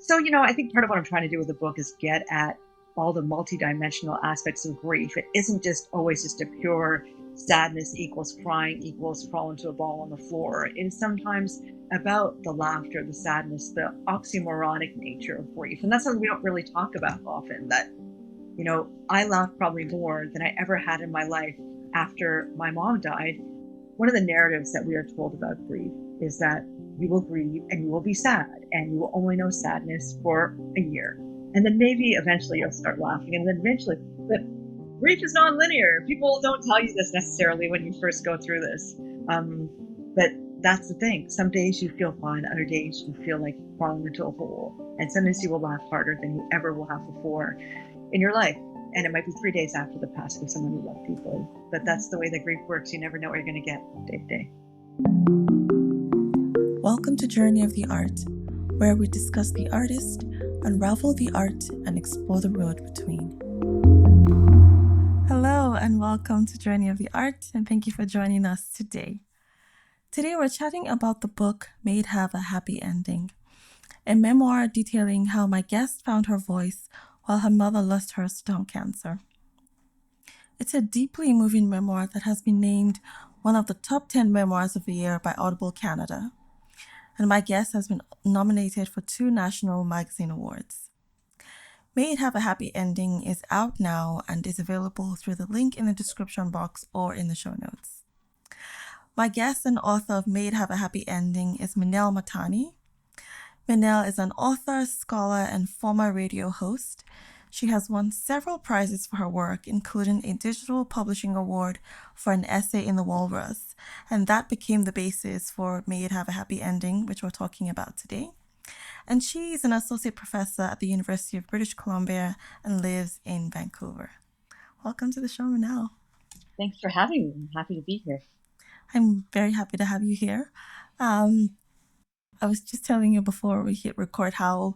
So, I think part of what I'm trying to do with the book is get at all the multidimensional aspects of grief. It isn't just always just a pure sadness equals crying equals fall into a ball on the floor. It is sometimes about the laughter, the sadness, the oxymoronic nature of grief. And that's something we don't really talk about often, that, I laughed probably more than I ever had in my life after my mom died. One of the narratives that we are told about grief is that you will grieve and you will be sad and you will only know sadness for a year. And then maybe eventually you'll start laughing and then eventually, but grief is non-linear. People don't tell you this necessarily when you first go through this. But that's the thing. Some days you feel fine, other days you feel like falling into a hole. And sometimes you will laugh harder than you ever will have before in your life. And it might be 3 days after the passing of someone you love deeply. But that's the way that grief works. You never know what you're going to get day to day. Welcome to Journey of the Art, where we discuss the artist, unravel the art, and explore the road between. Hello, and welcome to Journey of the Art, and thank you for joining us today. Today we're chatting about the book May It Have a Happy Ending, a memoir detailing how my guest found her voice while her mother lost hers to tongue cancer. It's a deeply moving memoir that has been named one of the top 10 memoirs of the year by Audible Canada, and my guest has been nominated for 2 national magazine awards. May It Have a Happy Ending is out now and is available through the link in the description box or in the show notes. My guest and author of May It Have a Happy Ending is Minelle Mahtani. Minelle is an author, scholar, and former radio host. She has won several prizes for her work, including a digital publishing award for an essay in the Walrus, and that became the basis for May It Have a Happy Ending, which we're talking about today. And she's an associate professor at the University of British Columbia and lives in Vancouver. Welcome to the show, Minelle. Thanks for having me. I'm happy to be here. I'm very happy to have you here. I was just telling you before we hit record how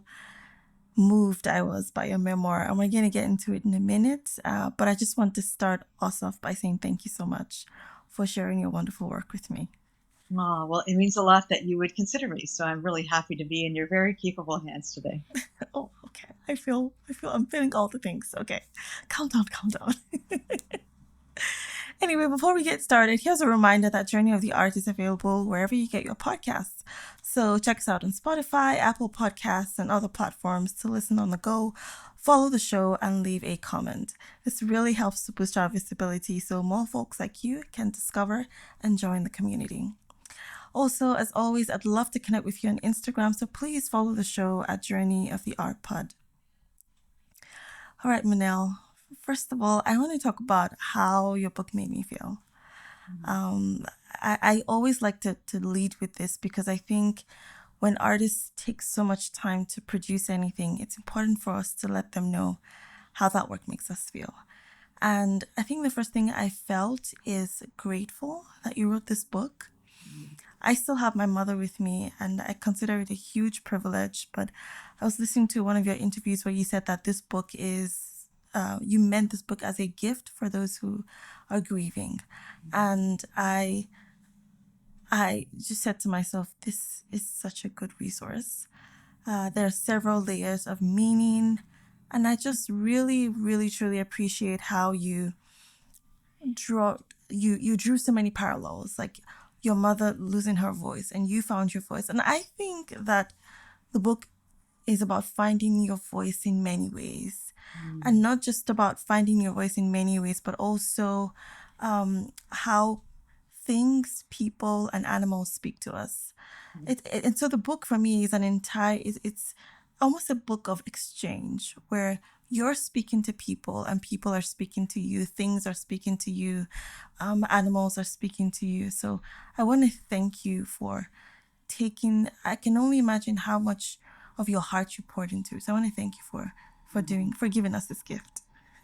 moved I was by your memoir, and we're going to get into it in a minute, but I just want to start us off by saying thank you so much for sharing your wonderful work with me. Oh, well, it means a lot that you would consider me, so I'm really happy to be in your very capable hands today. Oh, okay. I'm feeling all the things. Okay. Calm down. Anyway, before we get started, here's a reminder that Journey of the Art is available wherever you get your podcasts. So check us out on Spotify, Apple Podcasts, and other platforms to listen on the go, follow the show, and leave a comment. This really helps to boost our visibility so more folks like you can discover and join the community. Also, as always, I'd love to connect with you on Instagram, so please follow the show at Journey of the Art Pod. All right, Minelle. First of all, I want to talk about how your book made me feel. I always like to lead with this because I think when artists take so much time to produce anything, it's important for us to let them know how that work makes us feel. And I think the first thing I felt is grateful that you wrote this book. I still have my mother with me, and I consider it a huge privilege. But I was listening to one of your interviews where you said that this book is you meant this book as a gift for those who are grieving. And I just said to myself, this is such a good resource. There are several layers of meaning. And I just really, really, truly appreciate how you drew so many parallels, like your mother losing her voice and you found your voice. And I think that the book is about finding your voice in many ways. And not just about finding your voice in many ways, but also how things, people, and animals speak to us. And so the book for me is it's almost a book of exchange where you're speaking to people and people are speaking to you, things are speaking to you, animals are speaking to you. So I want to thank you for I can only imagine how much of your heart you poured into it. So I want to thank you for giving us this gift.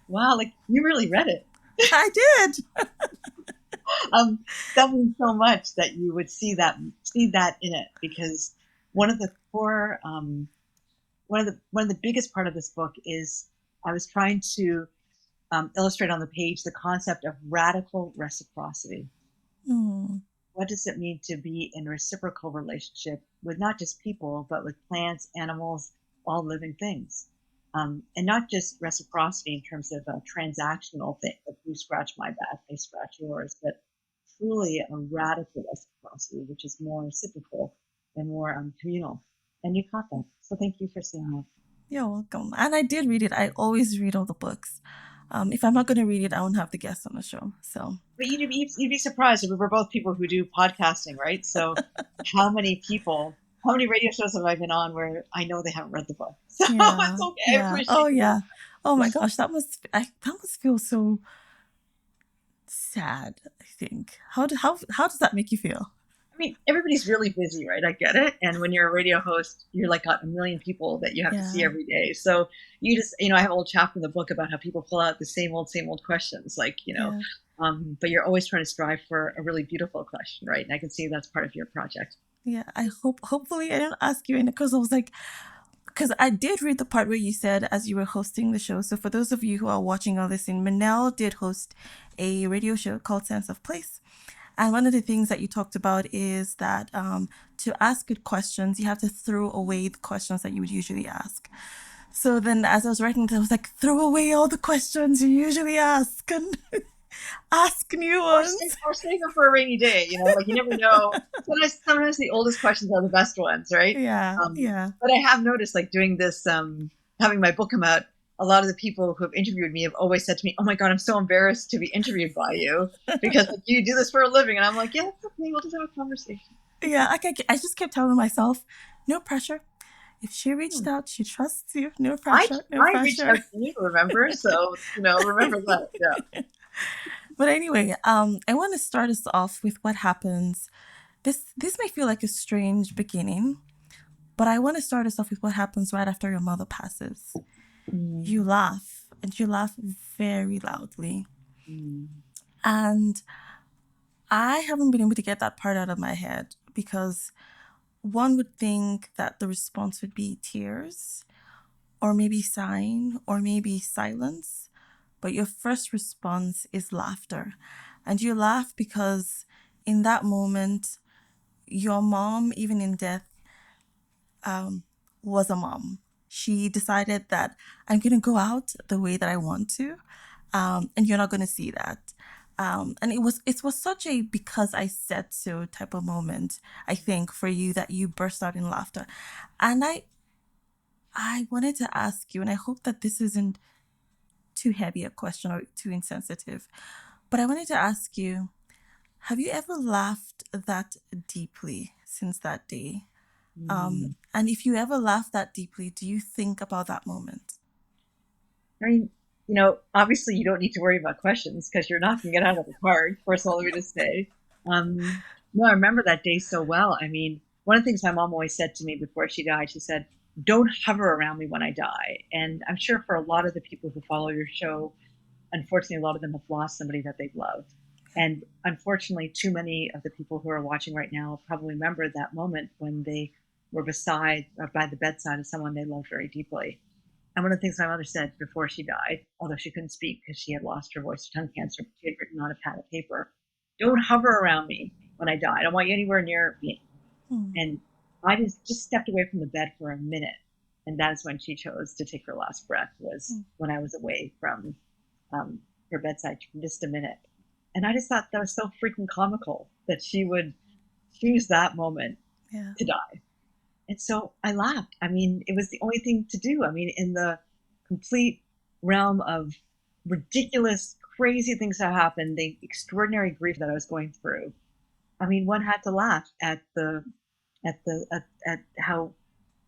Wow, like you really read it. I did. That means so much that you would see that in it, because one of the core, one of the biggest part of this book is I was trying to illustrate on the page the concept of radical reciprocity. What does it mean to be in a reciprocal relationship with not just people, but with plants, animals, all living things. And not just reciprocity in terms of a transactional thing, like you scratch my back, I scratch yours, but truly a radical reciprocity, which is more reciprocal and more communal. And you caught that. So thank you for saying that. You're welcome. And I did read it. I always read all the books. If I'm not going to read it, I won't have the guests on the show. So, But you'd be surprised. We're both people who do podcasting, right? So how many radio shows have I been on where I know they haven't read the book? So yeah, it's okay. I yeah. Oh, appreciate yeah. Oh my it. gosh, that must feel so sad, I think. How does that make you feel? I mean, everybody's really busy, right? I get it. And when you're a radio host, you're like got a million people that you have to see Yeah, every day. So you just, I have a little chapter in the book about how people pull out the same old questions, like, yeah. but you're always trying to strive for a really beautiful question, right? And I can see that's part of your project. Yeah, hopefully I didn't ask you in because I was like, because I did read the part where you said as you were hosting the show. So for those of you who are watching or listening, Minelle did host a radio show called Sense of Place. And one of the things that you talked about is that to ask good questions, you have to throw away the questions that you would usually ask. So then as I was writing this, I was like, throw away all the questions you usually ask and ask new ones. Or save it for a rainy day, like you never know. Sometimes the oldest questions are the best ones, right? Yeah, yeah. But I have noticed, like doing this, having my book come out, a lot of the people who have interviewed me have always said to me, "Oh my God, I'm so embarrassed to be interviewed by you because like, you do this for a living." And I'm like, "Yeah, it's okay. We'll just have a conversation." Yeah, I just kept telling myself, no pressure. If she reached Hmm. out, she trusts you. No I pressure, no I reached out pressure. to you, remember? So remember that. Yeah. But anyway, I want to start us off with what happens. This may feel like a strange beginning, but I want to start us off with what happens right after your mother passes. Mm, You laugh, and you laugh very loudly. mm, And I haven't been able to get that part out of my head because one would think that the response would be tears, or maybe sighing, or maybe silence. But your first response is laughter. And you laugh because in that moment, your mom, even in death, was a mom. She decided that I'm going to go out the way that I want to, and you're not going to see that. And it was such a because I said so type of moment, I think, for you that you burst out in laughter. And I wanted to ask you, and I hope that this isn't too heavy a question or too insensitive, but I wanted to ask you, have you ever laughed that deeply since that day? mm. And if you ever laugh that deeply, do you think about that moment? I mean, obviously you don't need to worry about questions because you're knocking it out of the park. First of all, let me just say, no, I remember that day so well. I mean, one of the things my mom always said to me before she died, she said, "Don't hover around me when I die." And I'm sure for a lot of the people who follow your show, unfortunately, a lot of them have lost somebody that they've loved. And unfortunately, too many of the people who are watching right now probably remember that moment when they were beside or by the bedside of someone they loved very deeply. And one of the things my mother said before she died, although she couldn't speak because she had lost her voice to tongue cancer, she had written on a pad of paper, "Don't hover around me when I die. I don't want you anywhere near me." Hmm. And I just stepped away from the bed for a minute. And that is when she chose to take her last breath, was Hmm. when I was away from her bedside for just a minute. And I just thought that was so freaking comical that she would choose that moment Yeah. to die. And so I laughed. I mean, it was the only thing to do. I mean, in the complete realm of ridiculous, crazy things that happened, the extraordinary grief that I was going through. I mean, one had to laugh at how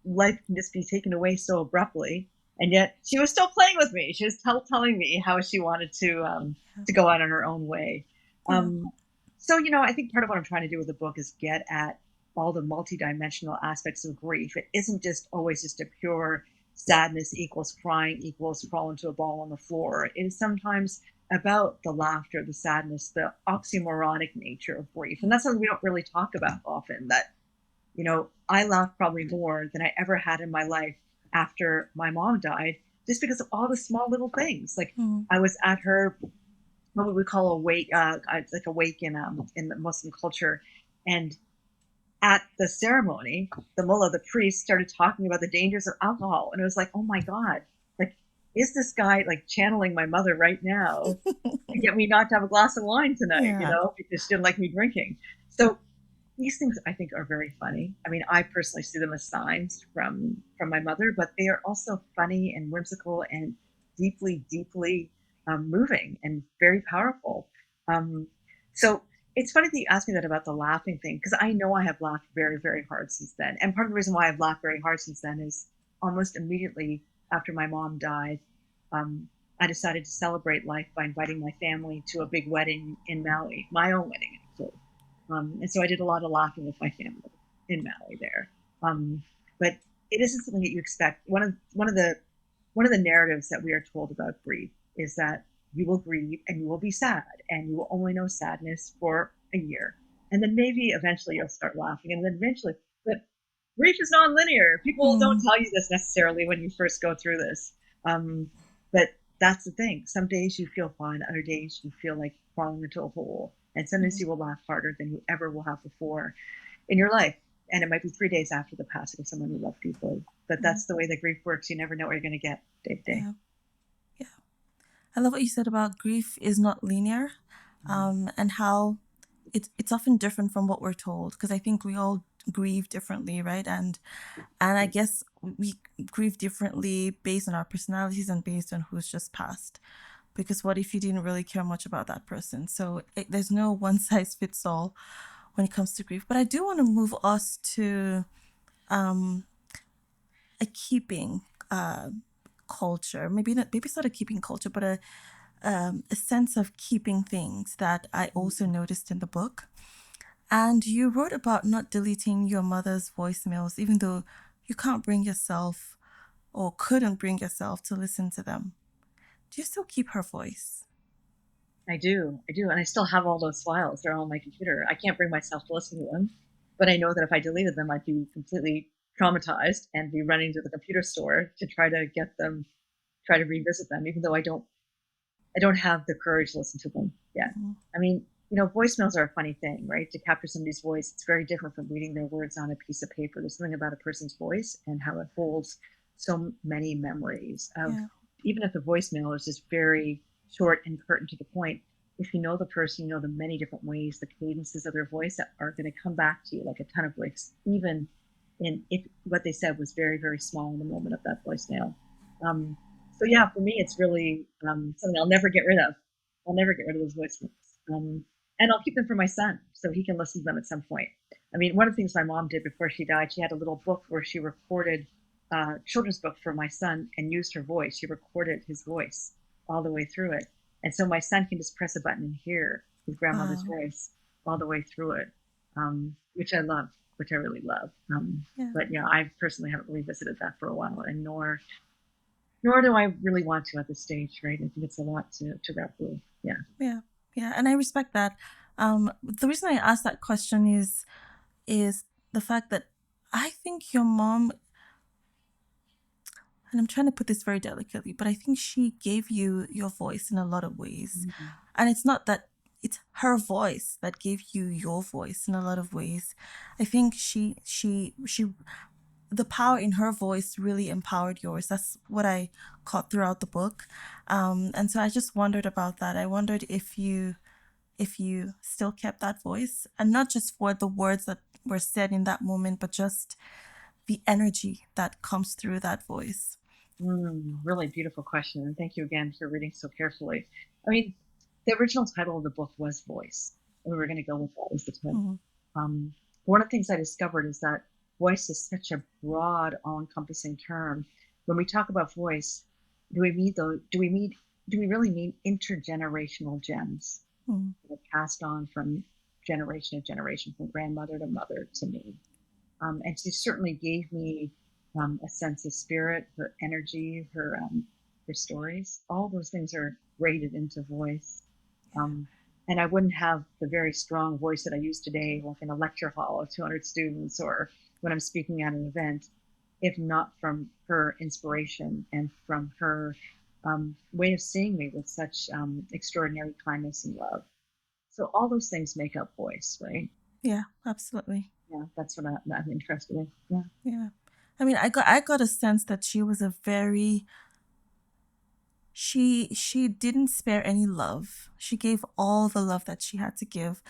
life can just be taken away so abruptly. And yet she was still playing with me. She was telling me how she wanted to go out on her own way. Yeah. Um, so I think part of what I'm trying to do with the book is get at all the multidimensional aspects of grief. It isn't just always just a pure sadness equals crying equals crawl into a ball on the floor. It is sometimes about the laughter, the sadness, the oxymoronic nature of grief. And that's something we don't really talk about often, that I laughed probably more than I ever had in my life after my mom died, just because of all the small little things. Like Hmm. I was at her, what we call a wake, like a wake in the Muslim culture, and at the ceremony, the mullah, the priest, started talking about the dangers of alcohol. And it was like, oh my God, like, is this guy like channeling my mother right now to get me not to have a glass of wine tonight, Yeah. because she didn't like me drinking? So these things I think are very funny. I mean, I personally see them as signs from my mother, but they are also funny and whimsical and deeply, deeply moving and very powerful. Um, so it's funny that you asked me that about the laughing thing, because I know I have laughed very, very hard since then. And part of the reason why I've laughed very hard since then is almost immediately after my mom died, um, I decided to celebrate life by inviting my family to a big wedding in Maui, my own wedding, actually. And so I did a lot of laughing with my family in Maui there. But it isn't something that you expect. One of the narratives that we are told about grief is that you will grieve and you will be sad and you will only know sadness for a year. And then maybe eventually you'll start laughing. And then eventually, but grief is non-linear. People don't Mm, tell you this necessarily when you first go through this. Um, but that's the thing. Some days you feel fine, other days you feel like falling into a hole. And sometimes mm, you will laugh harder than you ever will have before in your life. And it might be 3 days after the passing of someone you love deeply. But mm. that's the way that grief works. You never know what you're going to get day to day. Yeah. Yeah. I love what you said about grief is not linear, and how it's often different from what we're told. Because I think we all grieve differently, right? And I guess we grieve differently based on our personalities and based on who's just passed. Because what if you didn't really care much about that person? So there's no one size fits all when it comes to grief. But I do want to move us to a keeping culture. Maybe not. Maybe it's not a keeping culture, but a sense of keeping things that I also noticed in the book. And you wrote about not deleting your mother's voicemails, even though you can't bring yourself or couldn't bring yourself to listen to them. Do you still keep her voice? I do. I do. And I still have all those files. They're on my computer. I can't bring myself to listen to them. But I know that if I deleted them, I'd be completely traumatized and be running to the computer store to try to get them, try to revisit them, even though I don't have the courage to listen to them yet. Mm, I mean, voicemails are a funny thing, right? To capture somebody's voice, it's very different from reading their words on a piece of paper. There's something about a person's voice and how it holds so many memories of, yeah. even if the voicemail is just very short and curt and to the point. If you know the person, you know the many different ways, the cadences of their voice that are going to come back to you like a ton of bricks, even if what they said was very, very small in the moment of that voicemail. Um, so yeah, for me, it's really something I'll never get rid of. I'll never get rid of those voicemails. And I'll keep them for my son so he can listen to them at some point. I mean, one of the things my mom did before she died, she had a little book where she recorded children's book for my son and used her voice. She recorded his voice all the way through it. And so my son can just press a button and hear his grandmother's Wow. voice all the way through it, which I love, which I really love. Yeah. But yeah, I personally haven't revisited that for a while, and nor do I really want to at this stage, right? I think it's a lot to grab through. Yeah. Yeah. Yeah. And I respect that. The reason I asked that question is the fact that I think your mom, and I'm trying to put this very delicately, but I think she gave you your voice in a lot of ways. Mhm. And it's not that it's her voice that gave you your voice in a lot of ways. I think the power in her voice really empowered yours. That's what I caught throughout the book. And so I just wondered about that. I wondered if you still kept that voice, and not just for the words that were said in that moment, but just the energy that comes through that voice. Really beautiful question. And thank you again for reading so carefully. I mean, the original title of the book was Voice. And we were going to go with that as the title. Mm, One of the things I discovered is that voice is such a broad, all-encompassing term. When we talk about voice, do we really mean intergenerational gems mm, that are passed on from generation to generation, from grandmother to mother to me? And she certainly gave me a sense of spirit, her energy, her stories. All those things are braided into voice. Um, and I wouldn't have the very strong voice that I use today, like in a lecture hall of 200 students or when I'm speaking at an event, if not from her inspiration and from her way of seeing me with such extraordinary kindness and love. So all those things make up voice, right? yeah, absolutely. Yeah, that's what I'm interested in. Yeah. Yeah. I mean, I got a sense that she was a very she didn't spare any love. She gave all the love that she had to give.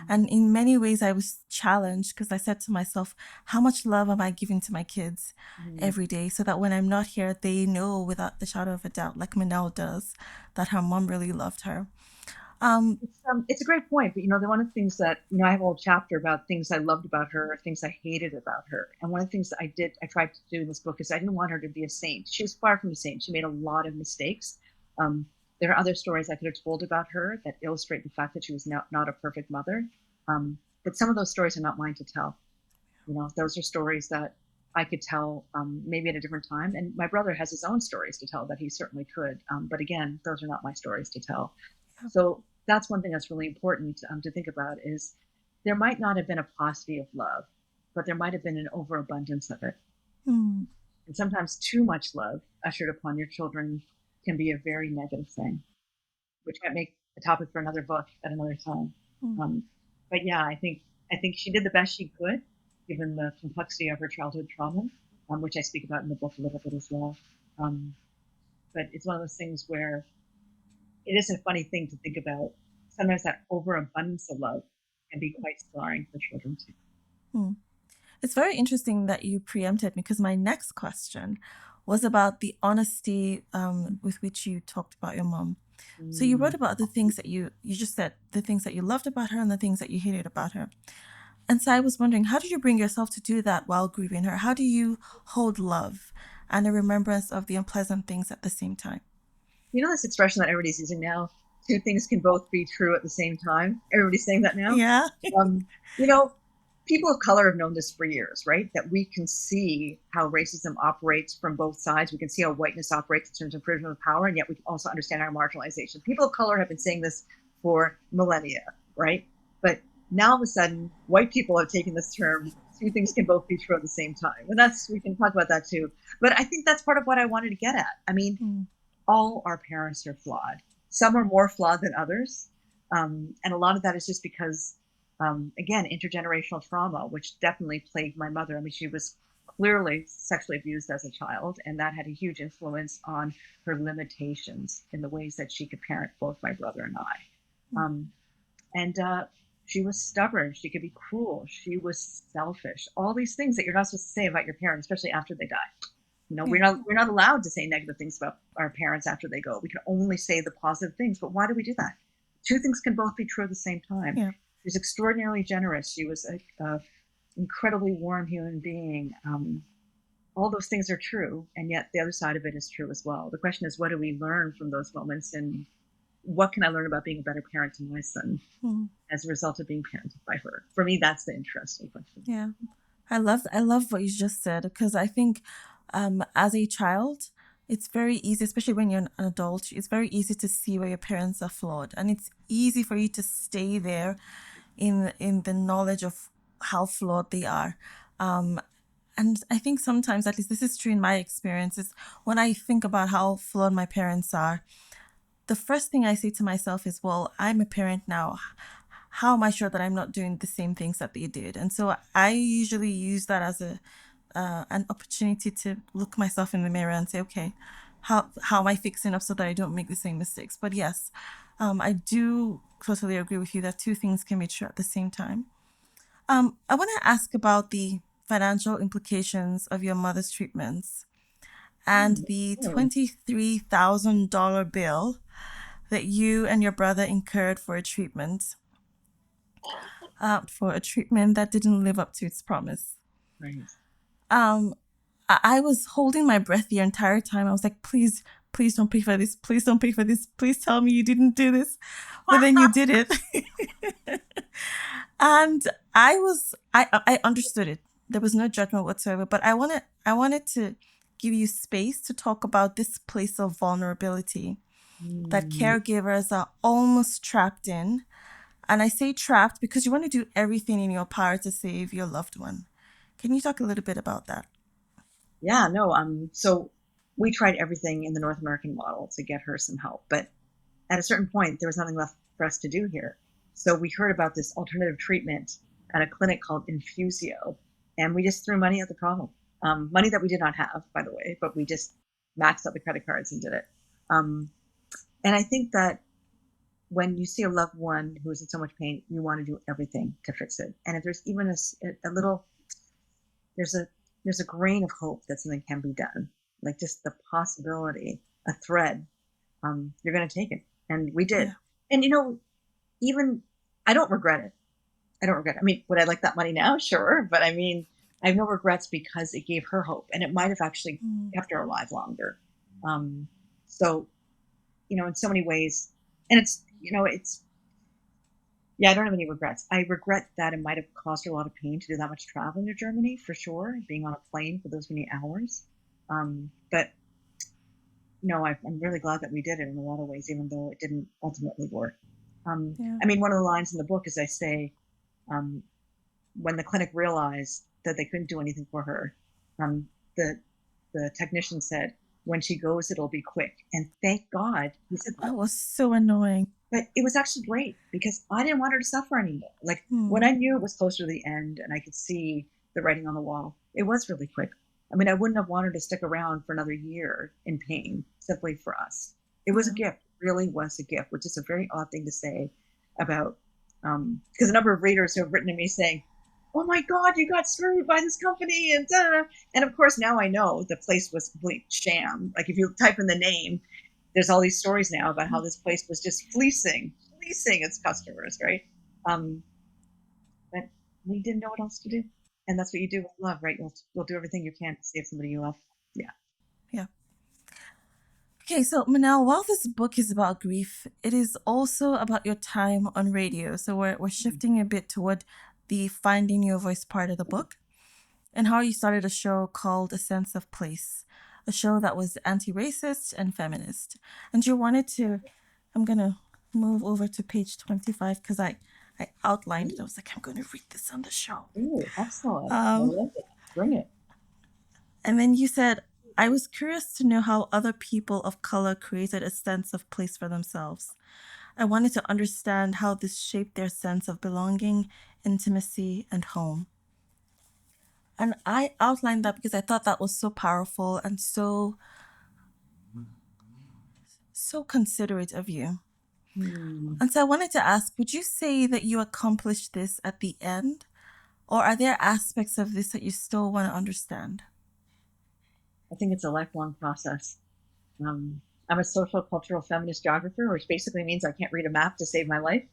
And in many ways I was challenged because I said to myself, how much love am I giving to my kids Mm. every day so that when I'm not here they know without the shadow of a doubt, like Minelle does, that her mom really loved her. Um It's a great point, but one of the things that I have a whole chapter about things I loved about her, things I hated about her, and one of the things that I tried to do in this book is I didn't want her to be a saint. She was far from a saint. She made a lot of mistakes. Um, there are other stories I could have told about her that illustrate the fact that she was not a perfect mother, but some of those stories are not mine to tell. Those are stories that I could tell maybe at a different time, and my brother has his own stories to tell that he certainly could. But again, those are not my stories to tell. So that's one thing that's really important to think about is there might not have been a paucity of love, but there might have been an overabundance of it. hmm, And sometimes too much love ushered upon your children can be a very negative thing, which might make a topic for another book at another time. hmm, Um, but yeah, I think she did the best she could, given the complexity of her childhood trauma, which I speak about in the book a little bit as well. Um, but it's one of those things where it is a funny thing to think about. Sometimes that overabundance of love can be quite scarring for children too. hmm. It's very interesting that you preempted me because my next question was about the honesty with which you talked about your mom. So you wrote Mm. about the things that you just said, the things that you loved about her and the things that you hated about her. And so I was wondering, how did you bring yourself to do that while grieving her? How do you hold love and a remembrance of the unpleasant things at the same time? This expression that everybody's using now, two things can both be true at the same time. Everybody's saying that now. Yeah. Um, you know, People of color have known this for years, right? That we can see how racism operates from both sides. We can see how whiteness operates in terms of privilege of power, and yet we can also understand our marginalization. People of color have been saying this for millennia, right? But now all of a sudden, white people have taken this term. Two things can both be true at the same time, and we can talk about that too. But I think that's part of what I wanted to get at. I mean, Hmm. all our parents are flawed. Some are more flawed than others. And a lot of that is just because, again, intergenerational trauma, which definitely plagued my mother. I mean, she was clearly sexually abused as a child, and that had a huge influence on her limitations in the ways that she could parent both my brother and I. And She was stubborn. She could be cruel. She was selfish. All these things that you're not supposed to say about your parents, especially after they die. We're Yeah. not allowed to say negative things about our parents after they go. We can only say the positive things. But why do we do that? Two things can both be true at the same time. Yeah. She was extraordinarily generous. She was a incredibly warm human being. All those things are true, and yet the other side of it is true as well. The question is, what do we learn from those moments, and what can I learn about being a better parent to my son Hmm. as a result of being parented by her? For me, that's the interesting question. Yeah. I love what you just said because I think as a child, it's very easy, especially when you're an adult, it's very easy to see where your parents are flawed, and it's easy for you to stay there in the knowledge of how flawed they are. And I think sometimes, at least this is true in my experiences, when I think about how flawed my parents are, the first thing I say to myself is, well, I'm a parent now. How am I sure that I'm not doing the same things that they did? And so I usually use that as a an opportunity to look myself in the mirror and say, okay, how am I fixing up so that I don't make the same mistakes? But yes, I do totally agree with you that two things can be true at the same time. I want to ask about the financial implications of your mother's treatments and the Hmm. $23,000 bill that you and your brother incurred for a treatment that didn't live up to its promise. Right. Um, I was holding my breath the entire time. I was like, please, please don't pay for this. Please don't pay for this. Please tell me you didn't do this. But then you did it. And I understood it. There was no judgment whatsoever. But I wanted to give you space to talk about this place of vulnerability that Mm. caregivers are almost trapped in. And I say trapped because you want to do everything in your power to save your loved one. Can you talk a little bit about that? Yeah, no. So we tried everything in the North American model to get her some help, but at a certain point, there was nothing left for us to do here. So we heard about this alternative treatment at a clinic called Infusio, and we just threw money at the problem. Money that we did not have, by the way, but we just maxed out the credit cards and did it. Um, and I think that when you see a loved one who is in so much pain, you want to do everything to fix it. And if there's even a little, there's a there's a grain of hope that something can be done, like just the possibility, a thread, you're going to take it. And we did. Yeah. And even I don't regret it. I don't regret it. I mean, would I like that money now? Sure. But I mean, I have no regrets because it gave her hope and it might have actually kept her alive longer. Um, so, in so many ways, and yeah, I don't have any regrets. I regret that it might have caused her a lot of pain to do that much traveling to Germany for sure, being on a plane for those many hours. But no, I'm really glad that we did it in a lot of ways, even though it didn't ultimately work. Yeah. I mean, one of the lines in the book is I say, um, when the clinic realized that they couldn't do anything for her, um, the the technician said, "When she goes, it'll be quick." And thank God he said that. That was so annoying. But it was actually great because I didn't want her to suffer anymore. Like when Hmm. I knew it was closer to the end and I could see the writing on the wall, it was really quick. I mean, I wouldn't have wanted to stick around for another year in pain simply for us. It was a Yeah. gift, really was a gift, which is a very odd thing to say about, because a number of readers who have written to me saying, "Oh my God, you got screwed by this company," and da, da, da. And of course, now I know the place was a complete sham. Like if you type in the name, there's all these stories now about how this place was just fleecing its customers, right? Um, but we didn't know what else to do, and that's what you do with love, right? You'll do everything you can to save somebody you love. Yeah. Yeah. Okay, so Manel, while this book is about grief, it is also about your time on radio. So we're shifting a bit toward the finding your voice part of the book and how you started a show called A Sense of Place, a show that was anti-racist and feminist. And you wanted to, I'm gonna move over to page 25 because I outlined it. I was like, I'm gonna read this on the show. Ooh, excellent. I Um, love it. Bring it. and then you said, I was curious to know how other people of color created a sense of place for themselves. I wanted to understand how this shaped their sense of belonging, intimacy, and home. And I outlined that because I thought that was so powerful and so considerate of you. Hmm. And so I wanted to ask, would you say that you accomplished this at the end? Or are there aspects of this that you still want to understand? I think it's a lifelong process. I'm a social cultural feminist geographer, which basically means I can't read a map to save my life.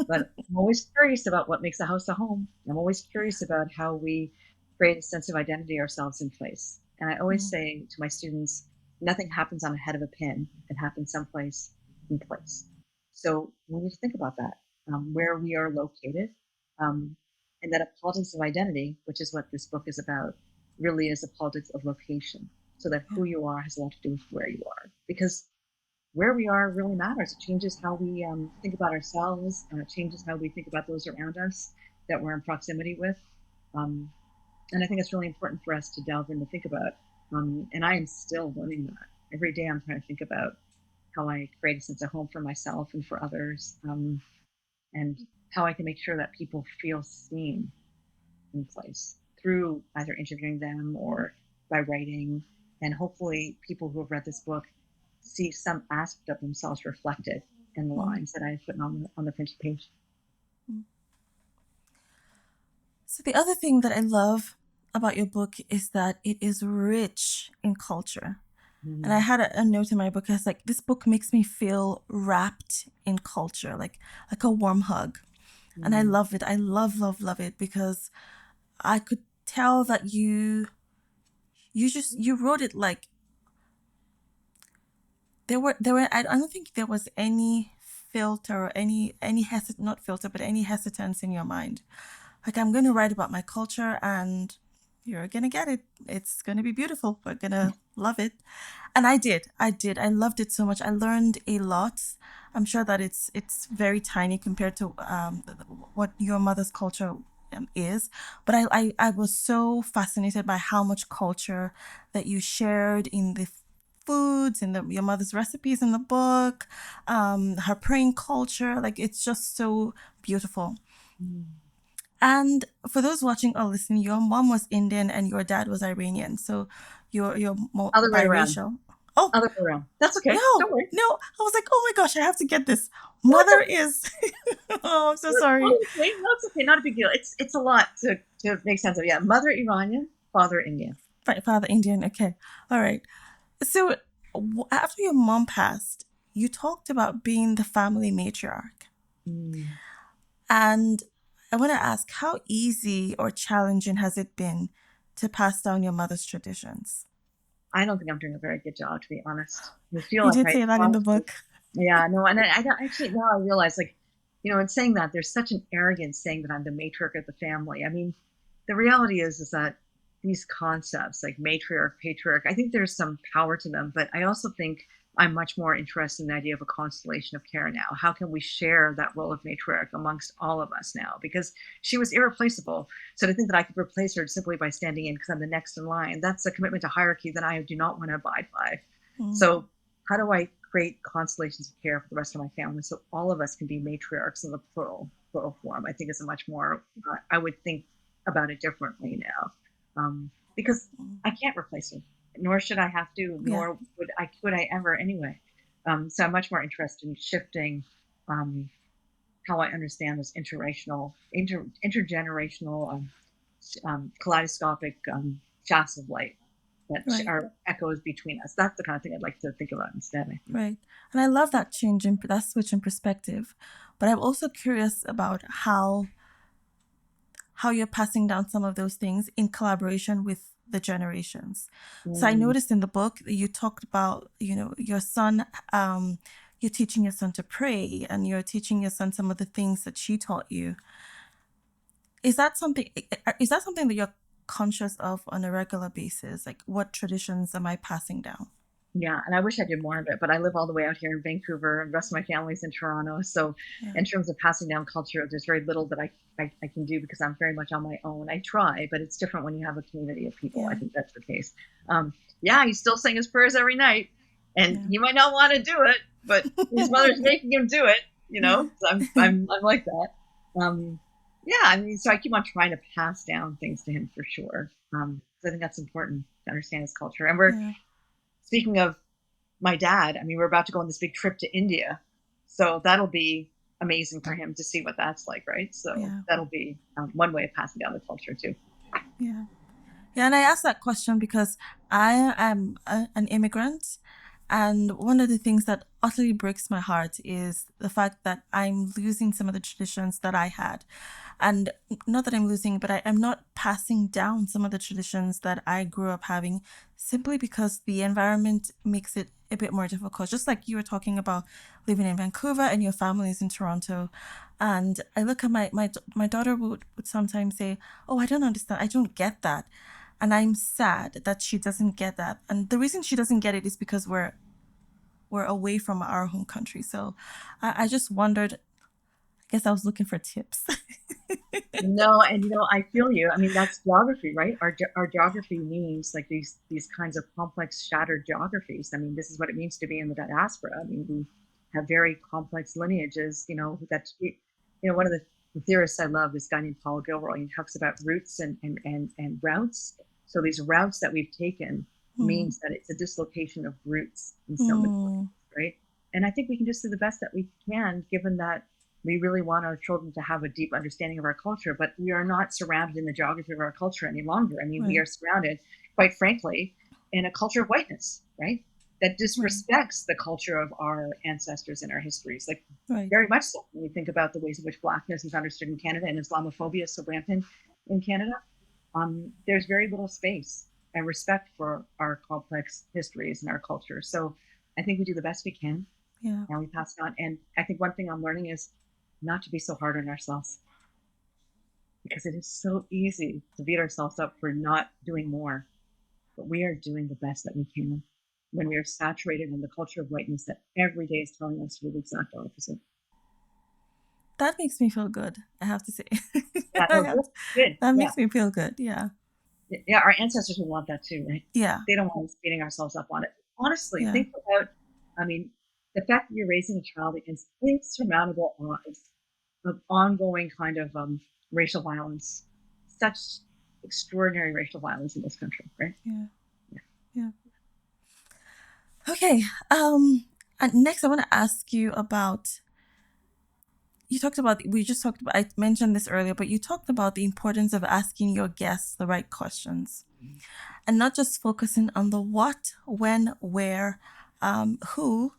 But I'm always curious about what makes a house a home. I'm always curious about how we create a sense of identity ourselves in place. And I always Mm, say to my students, nothing happens on the head of a pin. It happens someplace in place. So we need to think about that, where we are located, um, and that a politics of identity, which is what this book is about, really is a politics of location. So that yeah. who you are has a lot to do with where you are. Because where we are really matters. It changes how we think about ourselves. It changes how we think about those around us that we're in proximity with. Um, and I think it's really important for us to delve in to think about. And I am still learning that. Every day I'm trying to think about how I create a sense of home for myself and for others, and how I can make sure that people feel seen in place through either interviewing them or by writing. And hopefully, people who have read this book see some aspect of themselves reflected in the Mm, lines that I put on the printed page. mm. So the other thing that I love about your book is that it is rich in culture. And I Mm, had a note in my book that's like, this book makes me feel wrapped in culture, like a warm hug. And I mm, love it. I love it because I could tell that you wrote it like there were I don't think there was any filter or any hesit not filter but any hesitance in your mind. Like, I'm going to write about my culture and you're going to get it. It's going to be beautiful. We're going to love it. And I loved it so much. I learned a lot. I'm sure that it's very tiny compared to what your mother's culture is. But I was so fascinated by how much culture that you shared in the foods in your mother's recipes in the book, her praying culture. Like, it's just so beautiful. mm. And for those watching or listening, your mom was Indian and your dad was Iranian, so you're Other way around. biracial. Oh Other way around. That's okay. no, Don't worry. no! I was like, oh my gosh, I have to get this. No, it's Mother okay. is. Oh, I'm so That's sorry. totally okay. No, it's okay. Not a big deal. It's a lot to make sense of. Yeah, mother Iranian, father Indian. Father Indian. Okay, all right. So after your mom passed, you talked about being the family matriarch. Mm. And I want to ask, how easy or challenging has it been to pass down your mother's traditions? I don't think I'm doing a very good job, to be honest. I feel You like did I say that in the lost it. book. Yeah, no, and I don't actually now I realize, like, in saying that, there's such an arrogance saying that I'm the matriarch of the family. I mean, the reality is that these concepts like matriarch, patriarch, I think there's some power to them, but I also think I'm much more interested in the idea of a constellation of care now. How can we share that role of matriarch amongst all of us now? Because she was irreplaceable. So to think that I could replace her simply by standing in because I'm the next in line, that's a commitment to hierarchy that I do not want to abide by. Mm, So how do I create constellations of care for the rest of my family so all of us can be matriarchs in the plural form? I think is a much more I would think about it differently now, because mm. I can't replace her, nor should I have to, Yeah, nor could I ever anyway. So I'm much more interested in shifting um, how I understand this intergenerational kaleidoscopic shafts of light that right, are echoes between us. That's the kind of thing I'd like to think about instead, I think. right. And I love that change in that switch in perspective. But I'm also curious about how you're passing down some of those things in collaboration with the generations. So I Mm, noticed in the book that you talked about, your son, you're teaching your son to pray and you're teaching your son some of the things that she taught you. Is that something that you're conscious of on a regular basis? Like what traditions am I passing down? yeah, and I wish I did more of it, but I live all the way out here in Vancouver, and the rest of my family's in Toronto. So, Yeah. in terms of passing down culture, there's very little that I can do because I'm very much on my own. I try, but it's different when you have a community of people. I Yeah. think that's the case. Yeah, he's still saying his prayers every night, and Yeah. he might not want to do it, but his mother's making him do it. Yeah. So I'm like that. Um, yeah, I mean, so I keep on trying to pass down things to him for sure. 'Cause I think that's important to understand his culture. And we're Yeah. speaking of my dad, I mean, we're about to go on this big trip to India. So that'll be amazing for him to see what that's like, right? So Yeah. that'll be one way of passing down the culture too. Yeah. Yeah, and I asked that question because I am an immigrant, and one of the things that utterly breaks my heart is the fact that I'm losing some of the traditions that I had. And not that I'm losing, but I am not passing down some of the traditions that I grew up having simply because the environment makes it a bit more difficult. Just like you were talking about living in Vancouver and your family is in Toronto. And I look at my daughter would sometimes say, oh, I don't understand. I don't get that. And I'm sad that she doesn't get that. And the reason she doesn't get it is because we're away from our home country. So I just wondered, I guess I was looking for tips. No, and I feel you. I mean, that's geography, right? Our geography means like these kinds of complex, shattered geographies. I mean, this is what it means to be in the diaspora. I mean, we have very complex lineages. One of the theorists I love, this guy named Paul Gilroy. He talks about roots and routes. So these routes that we've taken Hmm. means that it's a dislocation of roots in so many Hmm. ways, right? And I think we can just do the best that we can, given that we really want our children to have a deep understanding of our culture, but we are not surrounded in the geography of our culture any longer. I mean, we Right. are surrounded, quite frankly, in a culture of whiteness, right? That Right. disrespects the culture of our ancestors and our histories, like Right. very much so. When we think about the ways in which blackness is understood in Canada and Islamophobia is so rampant in Canada, there's very little space and respect for our complex histories and our culture. So I think we do the best we can Yeah. and we pass it on. And I think one thing I'm learning is not to be so hard on ourselves because it is so easy to beat ourselves up for not doing more. But we are doing the best that we can when we are saturated in the culture of whiteness that every day is telling us to do the exact opposite. That makes me feel good, I have to say. Yeah, I no, have good, to, good. that Yeah. makes me feel good. Yeah. Yeah, our ancestors would want that too, right? Yeah. They don't want us beating ourselves up on it. Honestly, Yeah. think about, I mean, the fact that you're raising a child against insurmountable odds of ongoing kind of racial violence, such extraordinary racial violence in this country, right? Yeah. Yeah. Okay. And next I want to ask you about, I mentioned this earlier, but you talked about the importance of asking your guests the right questions and not just focusing on the what, when, where, who,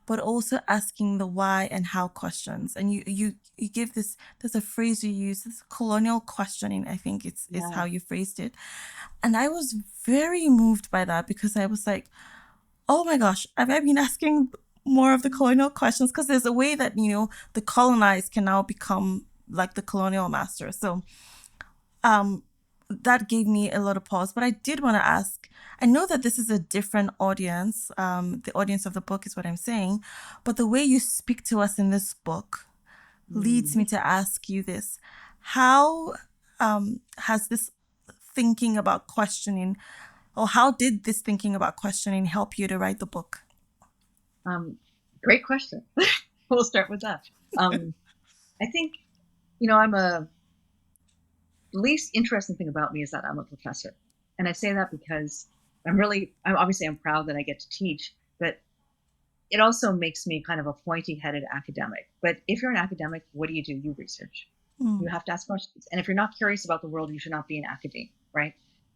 but also asking the why and how questions. And you give this, there's a phrase you use, this colonial questioning, I think is Yeah. how you phrased it. And I was very moved by that because I was like, oh my gosh, have I been asking more of the colonial questions? Because there's a way that, the colonized can now become like the colonial master. So that gave me a lot of pause. But I did want to ask, I know that this is a different audience. The audience of the book is what I'm saying. But the way you speak to us in this book leads me to ask you this. How has this thinking about questioning, or how did this thinking about questioning help you to write the book? Um, Great question. We'll start with that. I think, I'm the least interesting thing about me is that I'm a professor. And I say that because I'm proud that I get to teach, but it also makes me kind of a pointy-headed academic. But if you're an academic, what do? You research. Mm. You have to ask questions. And if you're not curious about the world, you should not be in academia, right?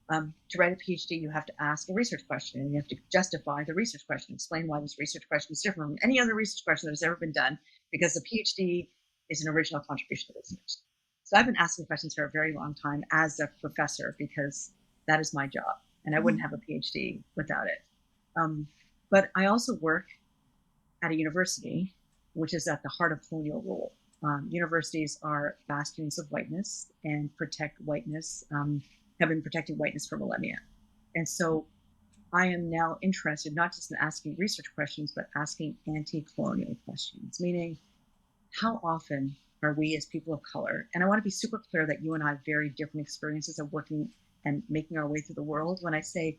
To write a PhD, you have to ask a research question, and you have to justify the research question, explain why this research question is different from any other research question that has ever been done, because the PhD is an original contribution to research. So I've been asking questions for a very long time as a professor because that is my job, and I wouldn't have a PhD without it. But I also work at a university, which is at the heart of colonial rule. Universities are bastions of whiteness and protect whiteness, have been protecting whiteness for millennia. And so I am now interested not just in asking research questions, but asking anti-colonial questions, meaning how often are we as people of color, and I want to be super clear that you and I have very different experiences of working and making our way through the world. When I say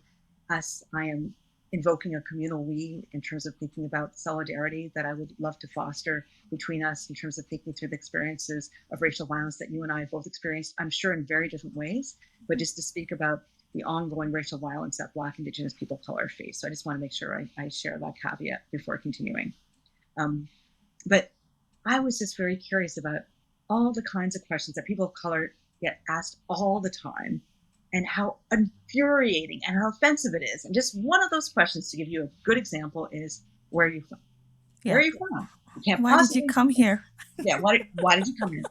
us, I am invoking a communal we in terms of thinking about solidarity that I would love to foster between us in terms of thinking through the experiences of racial violence that you and I have both experienced, I'm sure in very different ways, but just to speak about the ongoing racial violence that Black, Indigenous people of color face. So I just want to make sure I share that caveat before continuing. But I was just very curious about all the kinds of questions that people of color get asked all the time and how infuriating and how offensive it is. And just one of those questions, to give you a good example, is where are you from? Yeah. Where are you from? You can't Why did you possibly. come here? Yeah. Why did you come here?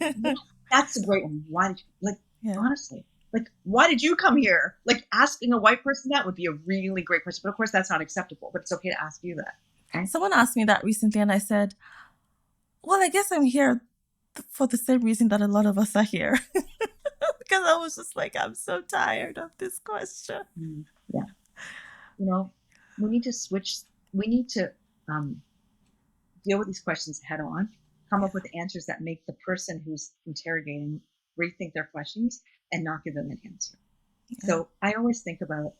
Yeah, that's a great one. Why did you, like, Yeah. honestly, like, why did you come here? Like, asking a white person that would be a really great question. But of course, that's not acceptable. But it's okay to ask you that. Okay. Someone asked me that recently, and I said, well, I guess I'm here for the same reason that a lot of us are here. Because I was just like, I'm so tired of this question. Yeah. We need to switch. We need to deal with these questions head on, come up with answers that make the person who's interrogating rethink their questions and not give them an answer. Yeah. So I always think about,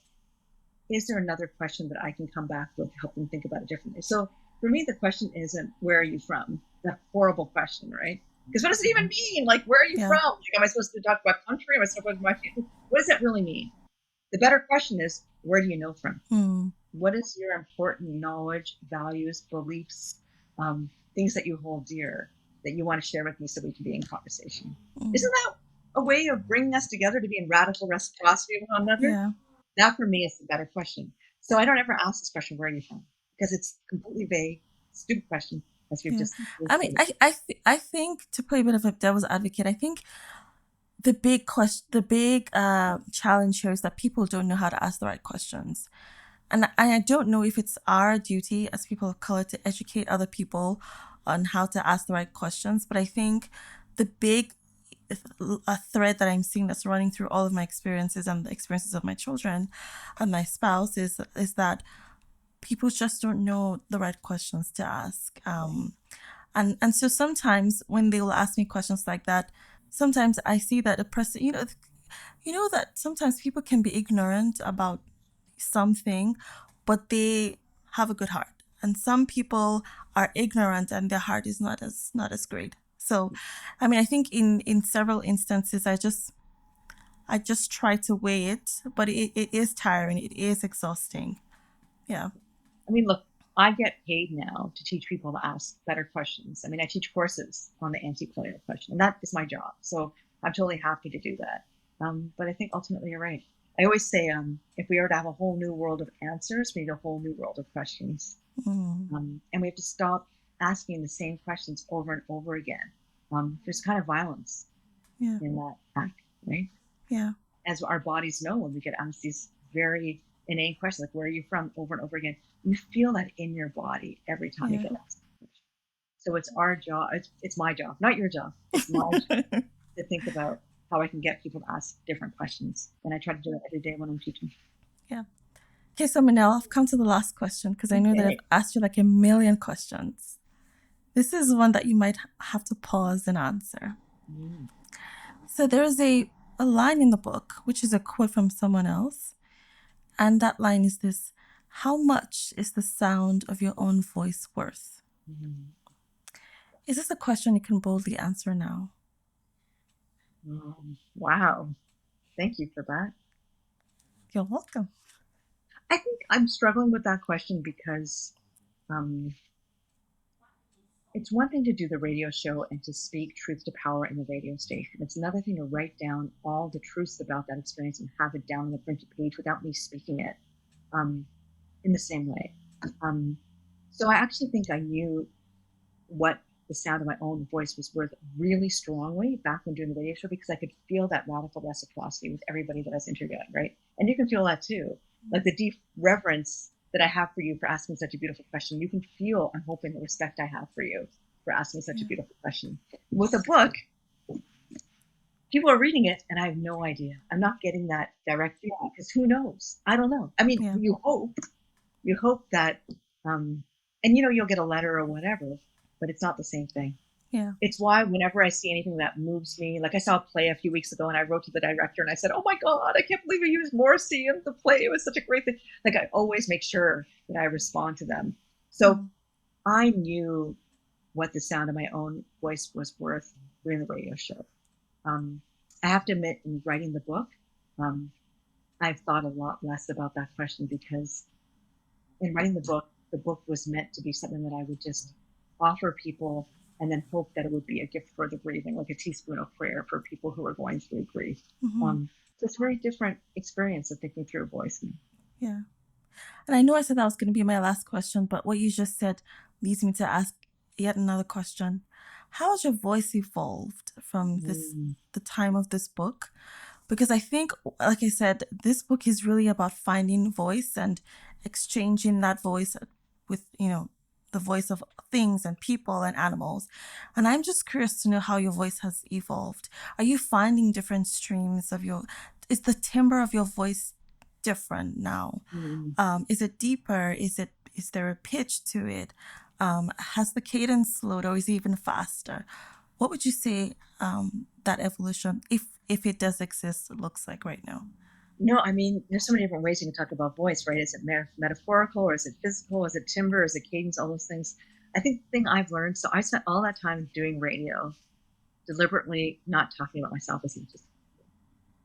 is there another question that I can come back with to help them think about it differently? So for me, the question isn't, where are you from? The horrible question, right? Because what does it even mean? Like, where are you Yeah. from? Like, am I supposed to talk about country? Am I supposed to talk about my family? What does that really mean? The better question is, where do you know from? What is your important knowledge, values, beliefs, things that you hold dear that you want to share with me so we can be in conversation? Isn't that a way of bringing us together to be in radical reciprocity with one another? Yeah. That for me is the better question. So I don't ever ask this question, where are you from? Because it's completely vague, stupid question, as we've just. I mean, I think, to play a bit of a devil's advocate, I think the big challenge here is that people don't know how to ask the right questions. And I don't know if it's our duty as people of color to educate other people on how to ask the right questions. But I think the big thread that I'm seeing that's running through all of my experiences and the experiences of my children and my spouse is that people just don't know the right questions to ask. And so sometimes when they will ask me questions like that, sometimes I see that a person, that sometimes people can be ignorant about something, but they have a good heart. And some people are ignorant and their heart is not as great. So, I mean, I think in several instances, I just try to weigh it, but it is tiring. It is exhausting. Yeah. I mean, look, I get paid now to teach people to ask better questions. I mean, I teach courses on the anti-colonial question, and that is my job. So I'm totally happy to do that. But I think ultimately you're right. I always say, if we are to have a whole new world of answers, we need a whole new world of questions. Mm. And we have to stop asking the same questions over and over again. There's kind of violence Yeah. in that act, right? Yeah. As our bodies know, when we get asked these very inane questions, like where are you from, over and over again, you feel that in your body every time you Yeah. get asked. So it's our job. It's my job, not your job. It's my job to think about how I can get people to ask different questions, and I try to do that every day when I'm teaching. Yeah. Okay, so Minelle, I've come to the last question because I know that I've Okay. asked you like a million questions. This is one that you might have to pause and answer. Mm. So there's a line in the book, which is a quote from someone else. And that line is this: how much is the sound of your own voice worth? Mm. Is this a question you can boldly answer now? Wow. Thank you for that. You're welcome. I think I'm struggling with that question because um, it's one thing to do the radio show and to speak truth to power in the radio station. It's another thing to write down all the truths about that experience and have it down on the printed page without me speaking it um, in the same way. Um, so I actually think I knew what the sound of my own voice was worth really strongly back when doing the radio show because I could feel that radical reciprocity with everybody that I was interviewing, right? And you can feel that too. Like the deep reverence that I have for you for asking such a beautiful question. You can feel, I'm hoping, the respect I have for you for asking such a Yeah. beautiful question. With a book, people are reading it and I have no idea. I'm not getting that direct feedback because who knows? I don't know. I mean, Yeah. you hope that, and you'll get a letter or whatever, but it's not the same thing. Yeah. It's why whenever I see anything that moves me, like I saw a play a few weeks ago and I wrote to the director and I said, "Oh my God, I can't believe you used Morrissey in the play. It was such a great thing." Like I always make sure that I respond to them. So Mm. I knew what the sound of my own voice was worth during the radio show. Um, I have to admit, in writing the book, um, I've thought a lot less about that question because in writing the book was meant to be something that I would just offer people and then hope that it would be a gift for the grieving, like a teaspoon of prayer for people who are going through grief. Mm-hmm. So it's a very different experience of thinking through a voice. Yeah. And I know I said that was going to be my last question, but what you just said leads me to ask yet another question. How has your voice evolved from the time of this book? Because I think, like I said, this book is really about finding voice and exchanging that voice with, the voice of things and people and animals. And I'm just curious to know how your voice has evolved. Are you finding different streams of is the timbre of your voice different now? Is it deeper? Is there a pitch to it? Has the cadence slowed or is it even faster? What would you say that evolution, if it does exist, looks like right now? No, I mean, there's so many different ways you can talk about voice, right? Is it metaphorical or is it physical? Is it timbre? Is it cadence? All those things. I think the thing I've learned, so I spent all that time doing radio, deliberately not talking about myself as much as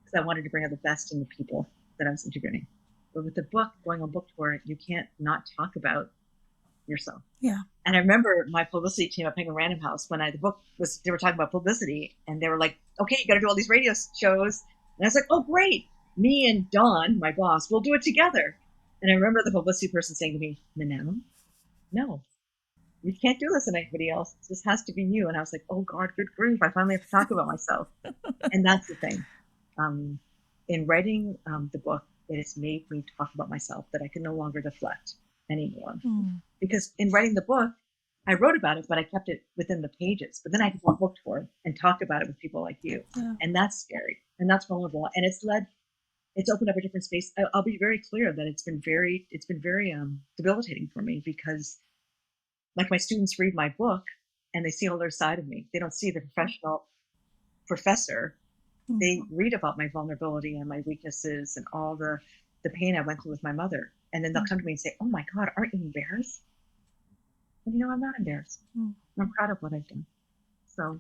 because I wanted to bring out the best in the people that I was interviewing. But with the book, going on book tour, you can't not talk about yourself. Yeah. And I remember my publicity team at Penguin Random House when the book was, they were talking about publicity and they were like, "Okay, you got to do all these radio shows." And I was like, "Oh, great. Me and Dawn, my boss, we'll do it together." And I remember the publicity person saying to me, "Minelle, no, you can't do this with anybody else. This has to be you." And I was like, "Oh God, good grief. I finally have to talk about myself." And that's the thing. In writing the book, it has made me talk about myself that I can no longer deflect anymore. Because in writing the book, I wrote about it, but I kept it within the pages. But then I could book tour and talk about it with people like you. Yeah. And that's scary and that's vulnerable. And it's opened up a different space. I'll be very clear that it's been very debilitating for me because like my students read my book and they see the other side of me. They don't see the professional professor. They read about my vulnerability and my weaknesses and all the pain I went through with my mother. And then they'll come to me and say, "Oh my God, aren't you embarrassed?" And I'm not embarrassed. I'm proud of what I've done. So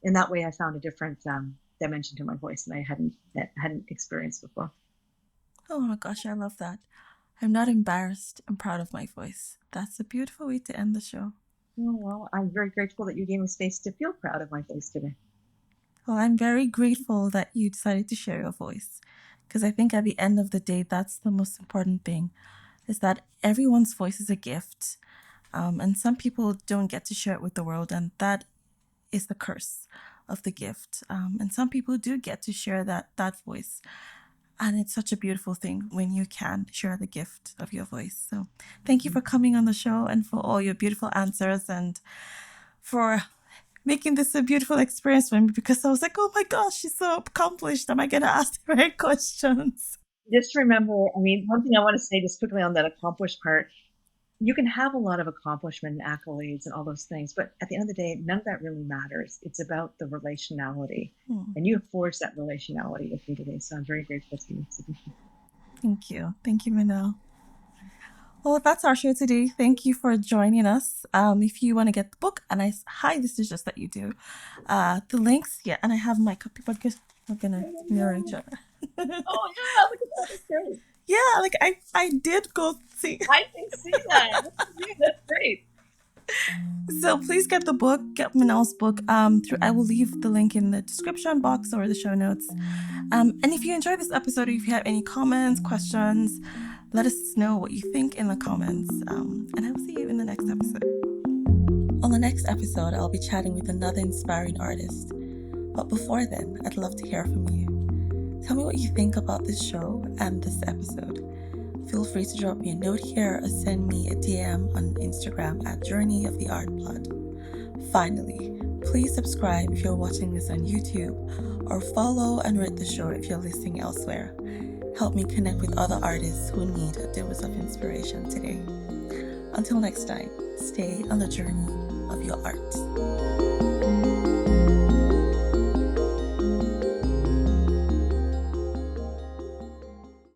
in that way, I found a different dimension to my voice that I hadn't experienced before. Oh my gosh, I love that. I'm not embarrassed. I'm proud of my voice. That's a beautiful way to end the show. Oh, well, I'm very grateful that you gave me space to feel proud of my voice today. Well, I'm very grateful that you decided to share your voice, because I think at the end of the day, that's the most important thing, is that everyone's voice is a gift. And some people don't get to share it with the world, and that is the curse of the gift. And some people do get to share that voice. And it's such a beautiful thing when you can share the gift of your voice. So thank you for coming on the show and for all your beautiful answers and for making this a beautiful experience for me, because I was like, oh my gosh, she's so accomplished. Am I going to ask the right questions? Just remember, I mean, one thing I want to say just quickly on that accomplished part, you can have a lot of accomplishment and accolades and all those things, but at the end of the day, none of that really matters. It's about the relationality. And you have forged that relationality with me today. So I'm very grateful to you. Thank you. Thank you, Minelle. Well, that's our show today. Thank you for joining us. If you want to get the book, and this is just that you do. The links, yeah, and I have my copy, but we're going to mirror each other. Oh, yeah, look at that. That's great. Yeah, like I did go see. I can see that. That's great. So please get the book, get Minelle's book. I will leave the link in the description box or the show notes. And if you enjoyed this episode, or if you have any comments, questions, let us know what you think in the comments. And I will see you in the next episode. On the next episode, I'll be chatting with another inspiring artist. But before then, I'd love to hear from you. Tell me what you think about this show and this episode. Feel free to drop me a note here or send me a DM on Instagram at Journey of the Art Plot. Finally, please subscribe if you're watching this on YouTube, or follow and rate the show if you're listening elsewhere. Help me connect with other artists who need a dose of inspiration today. Until next time, stay on the journey of your art.